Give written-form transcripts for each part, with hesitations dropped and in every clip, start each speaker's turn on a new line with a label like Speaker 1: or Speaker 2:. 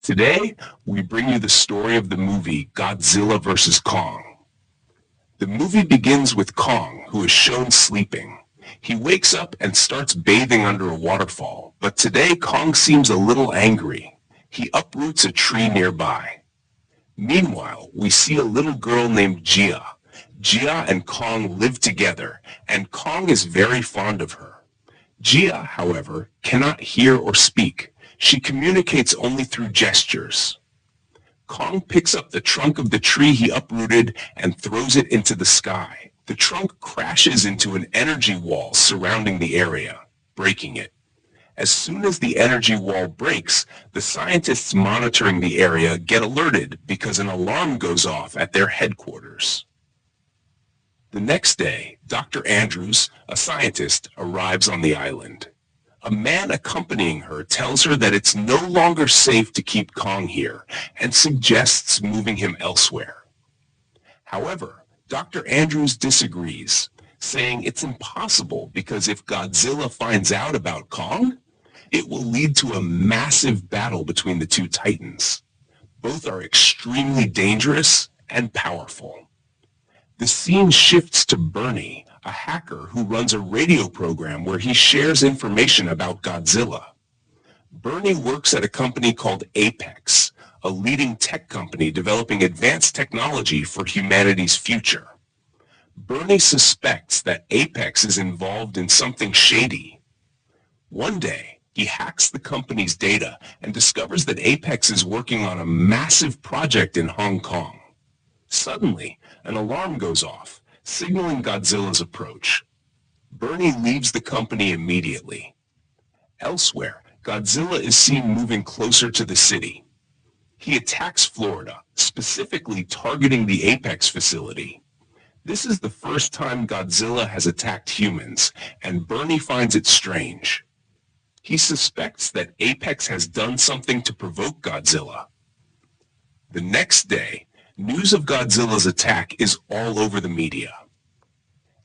Speaker 1: Today, we bring you the story of the movie Godzilla vs. Kong. The movie begins with Kong, who is shown sleeping. He wakes up and starts bathing under a waterfall, but today Kong seems a little angry. He uproots a tree nearby. Meanwhile, we see a little girl named Gia. Gia and Kong live together, and Kong is very fond of her. Gia, however, cannot hear or speak. She communicates only through gestures. Kong picks up the trunk of the tree he uprooted and throws it into the sky. The trunk crashes into an energy wall surrounding the area, breaking it. As soon as the energy wall breaks, the scientists monitoring the area get alerted because an alarm goes off at their headquarters. The next day, Dr. Andrews, a scientist, arrives on the island. A man accompanying her tells her that it's no longer safe to keep Kong here and suggests moving him elsewhere. However, Dr. Andrews disagrees, saying it's impossible because if Godzilla finds out about Kong, it will lead to a massive battle between the two titans. Both are extremely dangerous and powerful. The scene shifts to Bernie, a hacker who runs a radio program where he shares information about Godzilla. Bernie works at a company called Apex, a leading tech company developing advanced technology for humanity's future. Bernie suspects that Apex is involved in something shady. One day, he hacks the company's data and discovers that Apex is working on a massive project in Hong Kong. Suddenly, an alarm goes off, signaling Godzilla's approach. Bernie leaves the company immediately. Elsewhere, Godzilla is seen moving closer to the city. He attacks Florida, specifically targeting the Apex facility. This is the first time Godzilla has attacked humans, and Bernie finds it strange. He suspects that Apex has done something to provoke Godzilla. The next day, news of Godzilla's attack is all over the media.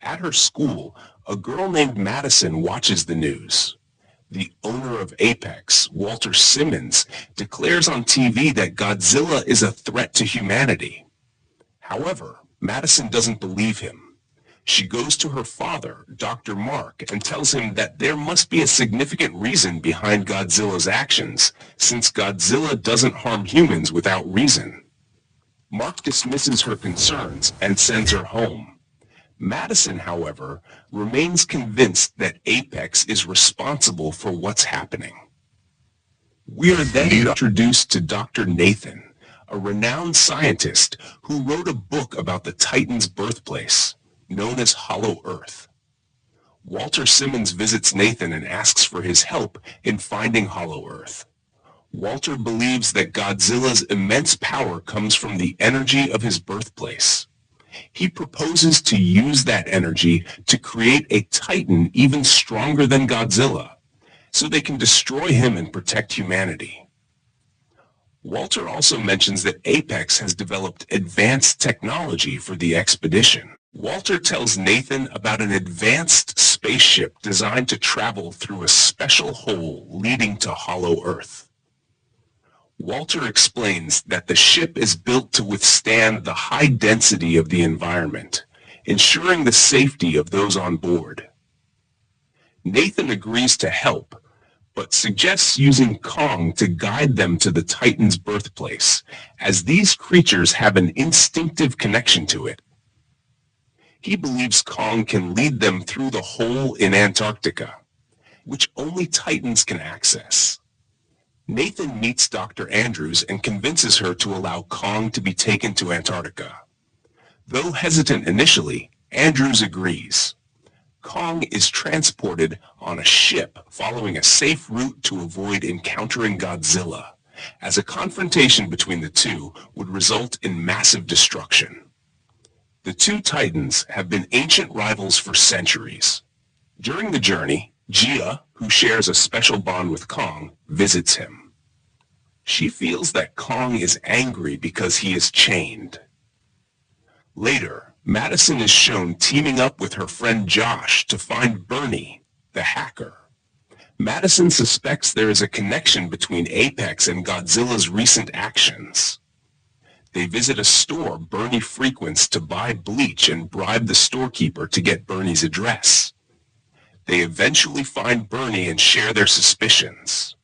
Speaker 1: At her school, a girl named Madison watches the news. The owner of Apex, Walter Simmons, declares on TV that Godzilla is a threat to humanity. However, Madison doesn't believe him. She goes to her father, Dr. Mark, and tells him that there must be a significant reason behind Godzilla's actions, since Godzilla doesn't harm humans without reason. Mark dismisses her concerns and sends her home. Madison, however, remains convinced that Apex is responsible for what's happening. We are then introduced to Dr. Nathan, a renowned scientist who wrote a book about the Titan's birthplace, known as Hollow Earth. Walter Simmons visits Nathan and asks for his help in finding Hollow Earth. Walter believes that Godzilla's immense power comes from the energy of his birthplace. He proposes to use that energy to create a Titan even stronger than Godzilla, so they can destroy him and protect humanity. Walter also mentions that Apex has developed advanced technology for the expedition. Walter tells Nathan about an advanced spaceship designed to travel through a special hole leading to Hollow Earth. Walter explains that the ship is built to withstand the high density of the environment, ensuring the safety of those on board. Nathan agrees to help, but suggests using Kong to guide them to the Titan's birthplace, as these creatures have an instinctive connection to it. He believes Kong can lead them through the hole in Antarctica, which only Titans can access. Nathan meets Dr. Andrews and convinces her to allow Kong to be taken to Antarctica. Though hesitant initially, Andrews agrees. Kong is transported on a ship following a safe route to avoid encountering Godzilla, as a confrontation between the two would result in massive destruction. The two Titans have been ancient rivals for centuries. During the journey, Gia, who shares a special bond with Kong, visits him. She feels that Kong is angry because he is chained. Later, Madison is shown teaming up with her friend Josh to find Bernie, the hacker. Madison suspects there is a connection between Apex and Godzilla's recent actions. They visit a store Bernie frequents to buy bleach and bribe the storekeeper to get Bernie's address. They eventually find Bernie and share their suspicions.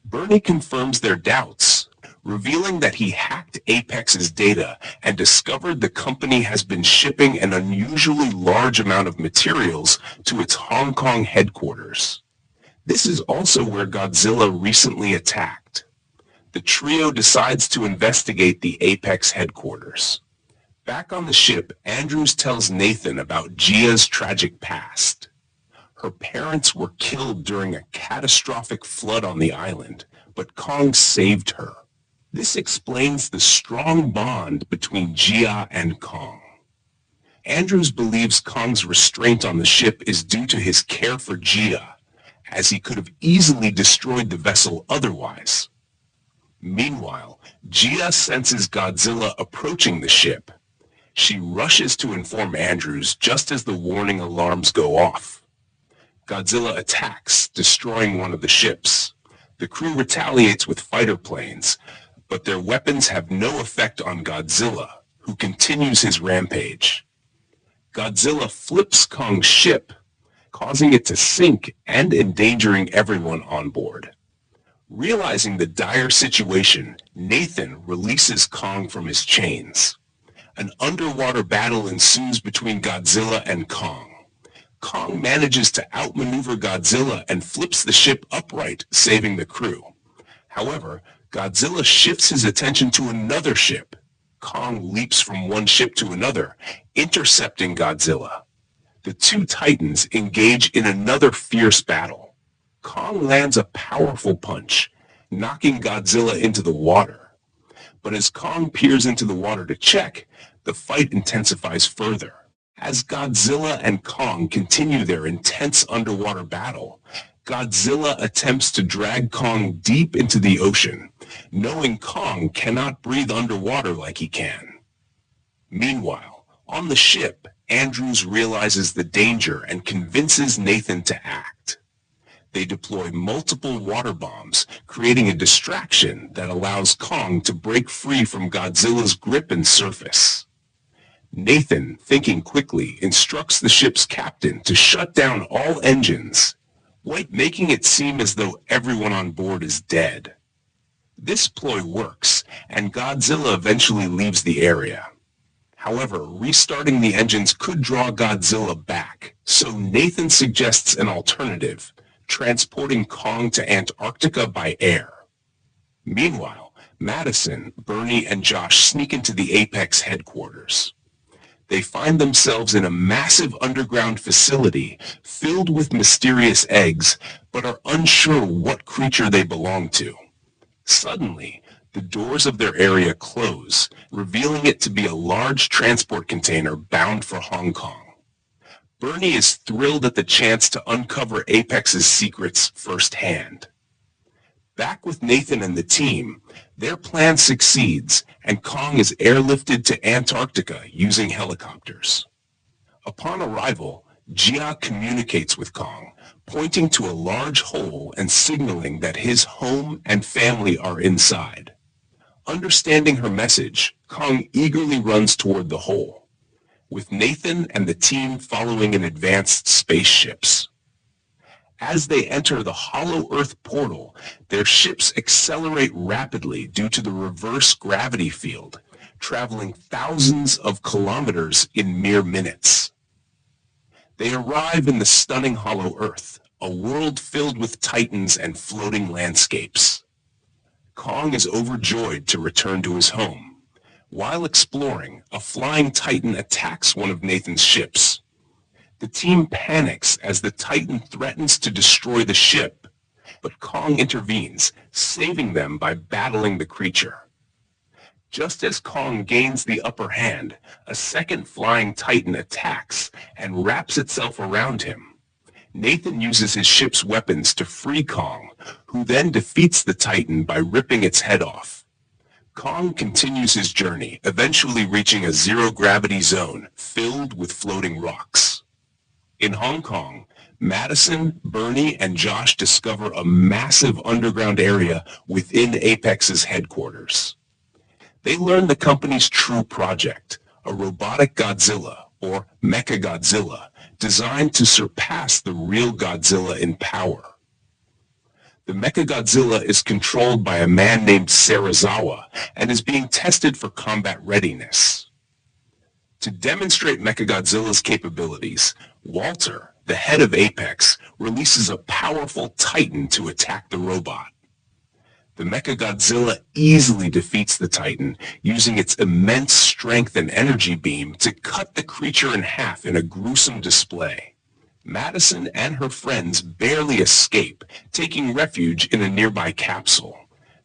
Speaker 1: Bernie confirms their doubts, revealing that he hacked Apex's data and discovered the company has been shipping an unusually large amount of materials to its Hong Kong headquarters. This is also where Godzilla recently attacked. The trio decides to investigate the Apex headquarters. Back on the ship, Andrews tells Nathan about Gia's tragic past. Her parents were killed during a catastrophic flood on the island, but Kong saved her. This explains the strong bond between Gia and Kong. Andrews believes Kong's restraint on the ship is due to his care for Gia, as he could have easily destroyed the vessel otherwise. Meanwhile, Gia senses Godzilla approaching the ship. She rushes to inform Andrews just as the warning alarms go off. Godzilla attacks, destroying one of the ships. The crew retaliates with fighter planes, but their weapons have no effect on Godzilla, who continues his rampage. Godzilla flips Kong's ship, causing it to sink and endangering everyone on board. Realizing the dire situation, Nathan releases Kong from his chains. An underwater battle ensues between Godzilla and Kong. Kong manages to outmaneuver Godzilla and flips the ship upright, saving the crew. However, Godzilla shifts his attention to another ship. Kong leaps from one ship to another, intercepting Godzilla. The two titans engage in another fierce battle. Kong lands a powerful punch, knocking Godzilla into the water. But as Kong peers into the water to check, the fight intensifies further. As Godzilla and Kong continue their intense underwater battle, Godzilla attempts to drag Kong deep into the ocean, knowing Kong cannot breathe underwater like he can. Meanwhile, on the ship, Andrews realizes the danger and convinces Nathan to act. They deploy multiple water bombs, creating a distraction that allows Kong to break free from Godzilla's grip and surface. Nathan, thinking quickly, instructs the ship's captain to shut down all engines, making it seem as though everyone on board is dead. This ploy works, and Godzilla eventually leaves the area. However, restarting the engines could draw Godzilla back, so Nathan suggests an alternative, transporting Kong to Antarctica by air. Meanwhile, Madison, Bernie, and Josh sneak into the Apex headquarters. They find themselves in a massive underground facility filled with mysterious eggs, but are unsure what creature they belong to. Suddenly, the doors of their area close, revealing it to be a large transport container bound for Hong Kong. Bernie is thrilled at the chance to uncover Apex's secrets firsthand. Back with Nathan and the team, their plan succeeds, and Kong is airlifted to Antarctica using helicopters. Upon arrival, Gia communicates with Kong, pointing to a large hole and signaling that his home and family are inside. Understanding her message, Kong eagerly runs toward the hole, with Nathan and the team following in advanced spaceships. As they enter the Hollow Earth portal, their ships accelerate rapidly due to the reverse gravity field, traveling thousands of kilometers in mere minutes. They arrive in the stunning Hollow Earth, a world filled with titans and floating landscapes. Kong is overjoyed to return to his home. While exploring, a flying titan attacks one of Nathan's ships. The team panics as the titan threatens to destroy the ship, but Kong intervenes, saving them by battling the creature. Just as Kong gains the upper hand, a second flying titan attacks and wraps itself around him. Nathan uses his ship's weapons to free Kong, who then defeats the titan by ripping its head off. Kong continues his journey, eventually reaching a zero-gravity zone filled with floating rocks. In Hong Kong, Madison, Bernie, and Josh discover a massive underground area within Apex's headquarters. They learn the company's true project, a robotic Godzilla, or Mechagodzilla, designed to surpass the real Godzilla in power. The Mechagodzilla is controlled by a man named Serizawa and is being tested for combat readiness. To demonstrate Mechagodzilla's capabilities, Walter, the head of Apex, releases a powerful Titan to attack the robot. The Mechagodzilla easily defeats the Titan, using its immense strength and energy beam to cut the creature in half in a gruesome display. Madison and her friends barely escape, taking refuge in a nearby capsule.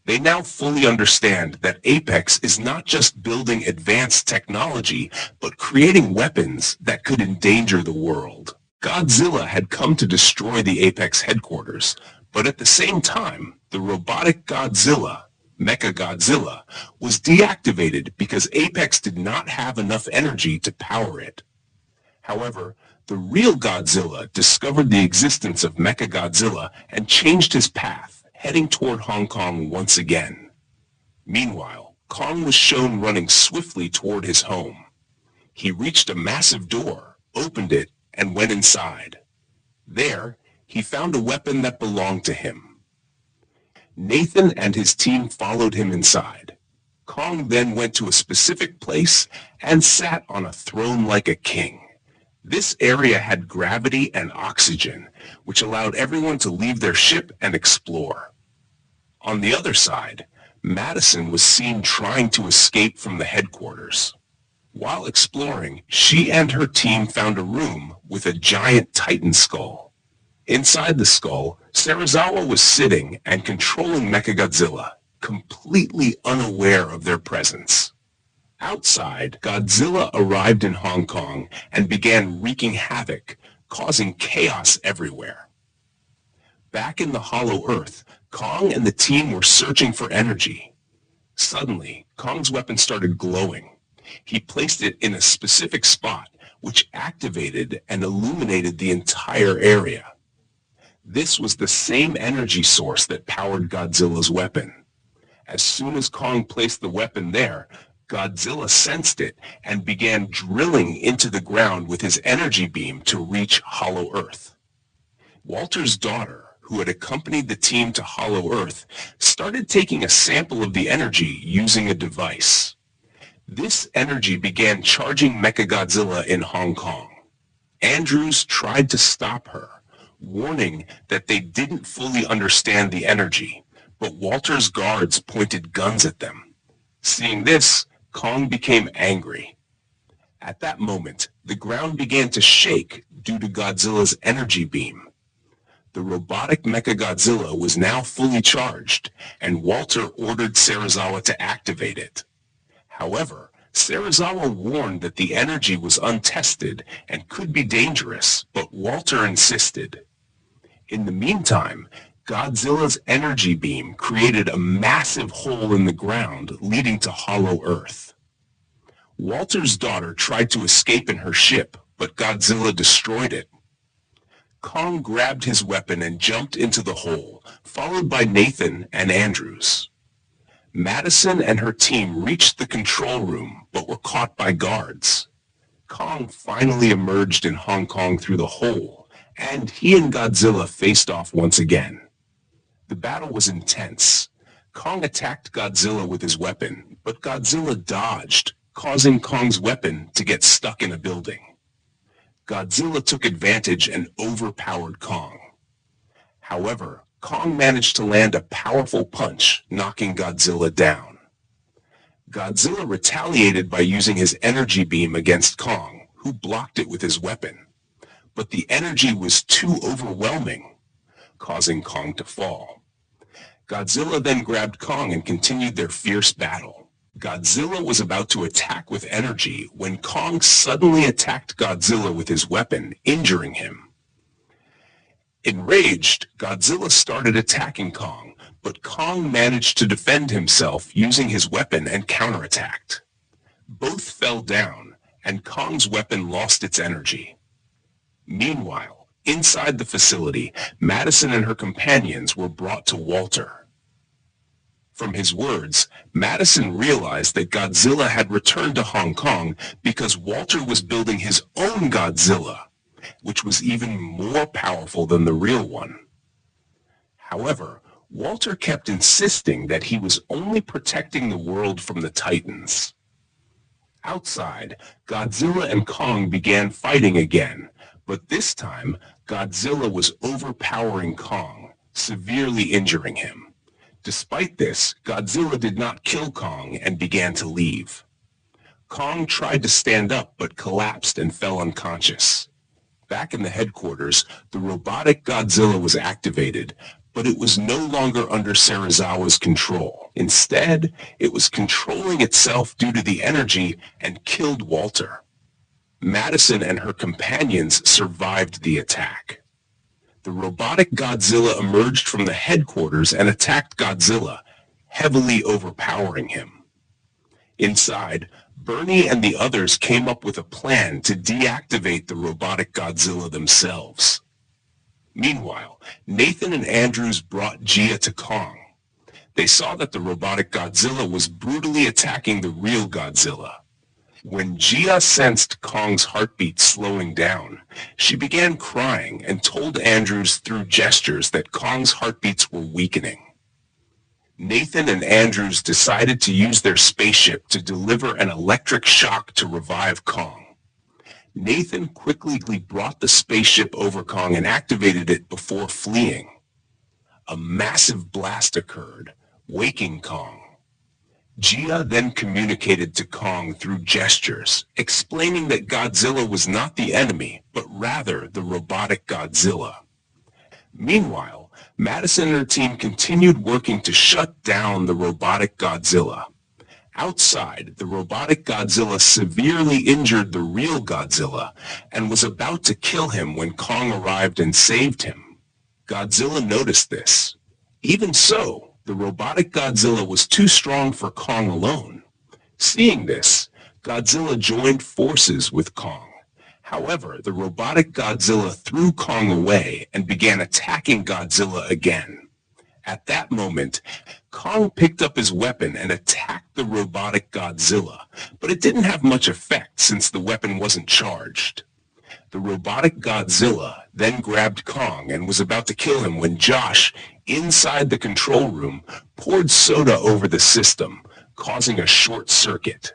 Speaker 1: They now fully understand that Apex is not just building advanced technology, but creating weapons that could endanger the world. Godzilla had come to destroy the Apex headquarters, but at the same time, the robotic Godzilla, Mechagodzilla, was deactivated because Apex did not have enough energy to power it. However, the real Godzilla discovered the existence of Mechagodzilla and changed his path, heading toward Hong Kong once again. Meanwhile, Kong was shown running swiftly toward his home. He reached a massive door, opened it, and went inside. There, he found a weapon that belonged to him. Nathan and his team followed him inside. Kong then went to a specific place and sat on a throne like a king. This area had gravity and oxygen, which allowed everyone to leave their ship and explore. On the other side, Madison was seen trying to escape from the headquarters. While exploring, she and her team found a room with a giant Titan skull. Inside the skull, Serizawa was sitting and controlling Mechagodzilla, completely unaware of their presence. Outside, Godzilla arrived in Hong Kong and began wreaking havoc, causing chaos everywhere. Back in the Hollow Earth, Kong and the team were searching for energy. Suddenly, Kong's weapon started glowing. He placed it in a specific spot, which activated and illuminated the entire area. This was the same energy source that powered Godzilla's weapon. As soon as Kong placed the weapon there, Godzilla sensed it and began drilling into the ground with his energy beam to reach Hollow Earth. Walter's daughter, who had accompanied the team to Hollow Earth, started taking a sample of the energy using a device. This energy began charging Mechagodzilla in Hong Kong. Andrews tried to stop her, warning that they didn't fully understand the energy, but Walter's guards pointed guns at them. Seeing this, Kong became angry. At that moment, the ground began to shake due to Godzilla's energy beam. The robotic Mechagodzilla was now fully charged, and Walter ordered Serizawa to activate it. However, Serizawa warned that the energy was untested and could be dangerous, but Walter insisted. In the meantime, Godzilla's energy beam created a massive hole in the ground leading to Hollow Earth. Walter's daughter tried to escape in her ship, but Godzilla destroyed it. Kong grabbed his weapon and jumped into the hole, followed by Nathan and Andrews. Madison and her team reached the control room, but were caught by guards. Kong finally emerged in Hong Kong through the hole, and he and Godzilla faced off once again. The battle was intense. Kong attacked Godzilla with his weapon, but Godzilla dodged, causing Kong's weapon to get stuck in a building. Godzilla took advantage and overpowered Kong. However, Kong managed to land a powerful punch, knocking Godzilla down. Godzilla retaliated by using his energy beam against Kong, who blocked it with his weapon. But the energy was too overwhelming, causing Kong to fall. Godzilla then grabbed Kong and continued their fierce battle. Godzilla was about to attack with energy when Kong suddenly attacked Godzilla with his weapon, injuring him. Enraged, Godzilla started attacking Kong, but Kong managed to defend himself using his weapon and counterattacked. Both fell down, and Kong's weapon lost its energy. Meanwhile, Inside the facility, Madison and her companions were brought to Walter. From his words, Madison realized that Godzilla had returned to Hong Kong because Walter was building his own Godzilla, which was even more powerful than the real one. However, Walter kept insisting that he was only protecting the world from the Titans. Outside, Godzilla and Kong began fighting again, but this time, Godzilla was overpowering Kong, severely injuring him. Despite this, Godzilla did not kill Kong and began to leave. Kong tried to stand up but collapsed and fell unconscious. Back in the headquarters, the robotic Godzilla was activated, but it was no longer under Serizawa's control. Instead, it was controlling itself due to the energy and killed Walter. Madison and her companions survived the attack. The robotic Godzilla emerged from the headquarters and attacked Godzilla, heavily overpowering him. Inside, Bernie and the others came up with a plan to deactivate the robotic Godzilla themselves. Meanwhile, Nathan and Andrews brought Gia to Kong. They saw that the robotic Godzilla was brutally attacking the real Godzilla. When Gia sensed Kong's heartbeat slowing down, she began crying and told Andrews through gestures that Kong's heartbeats were weakening. Nathan and Andrews decided to use their spaceship to deliver an electric shock to revive Kong. Nathan quickly brought the spaceship over Kong and activated it before fleeing. A massive blast occurred, waking Kong. Gia then communicated to Kong through gestures, explaining that Godzilla was not the enemy, but rather the robotic Godzilla. Meanwhile, Madison and her team continued working to shut down the robotic Godzilla. Outside, the robotic Godzilla severely injured the real Godzilla and was about to kill him when Kong arrived and saved him. Godzilla noticed this. Even so, the robotic Godzilla was too strong for Kong alone. Seeing this, Godzilla joined forces with Kong. However, the robotic Godzilla threw Kong away and began attacking Godzilla again. At that moment, Kong picked up his weapon and attacked the robotic Godzilla, but it didn't have much effect since the weapon wasn't charged. The robotic Godzilla then grabbed Kong and was about to kill him when Josh, inside the control room, poured soda over the system, causing a short circuit.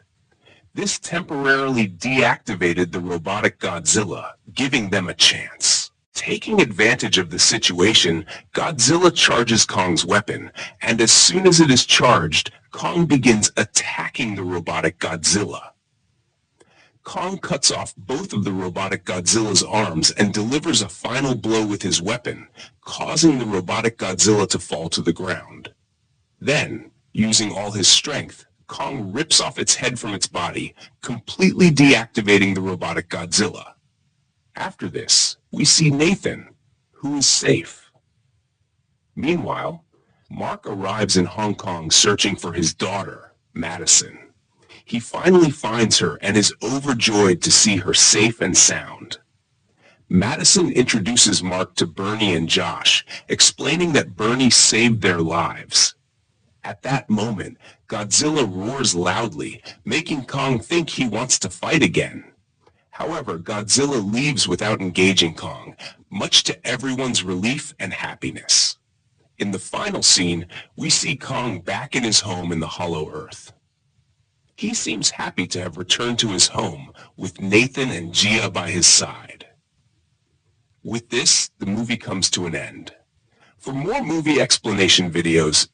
Speaker 1: This temporarily deactivated the robotic Godzilla, giving them a chance. Taking advantage of the situation, Godzilla charges Kong's weapon, and as soon as it is charged, Kong begins attacking the robotic Godzilla. Kong cuts off both of the robotic Godzilla's arms and delivers a final blow with his weapon, causing the robotic Godzilla to fall to the ground. Then, using all his strength, Kong rips off its head from its body, completely deactivating the robotic Godzilla. After this, we see Nathan, who is safe. Meanwhile, Mark arrives in Hong Kong searching for his daughter, Madison. He finally finds her and is overjoyed to see her safe and sound. Madison introduces Mark to Bernie and Josh, explaining that Bernie saved their lives. At that moment, Godzilla roars loudly, making Kong think he wants to fight again. However, Godzilla leaves without engaging Kong, much to everyone's relief and happiness. In the final scene, we see Kong back in his home in the Hollow Earth. He seems happy to have returned to his home with Nathan and Gia by his side. With this, the movie comes to an end. For more movie explanation videos,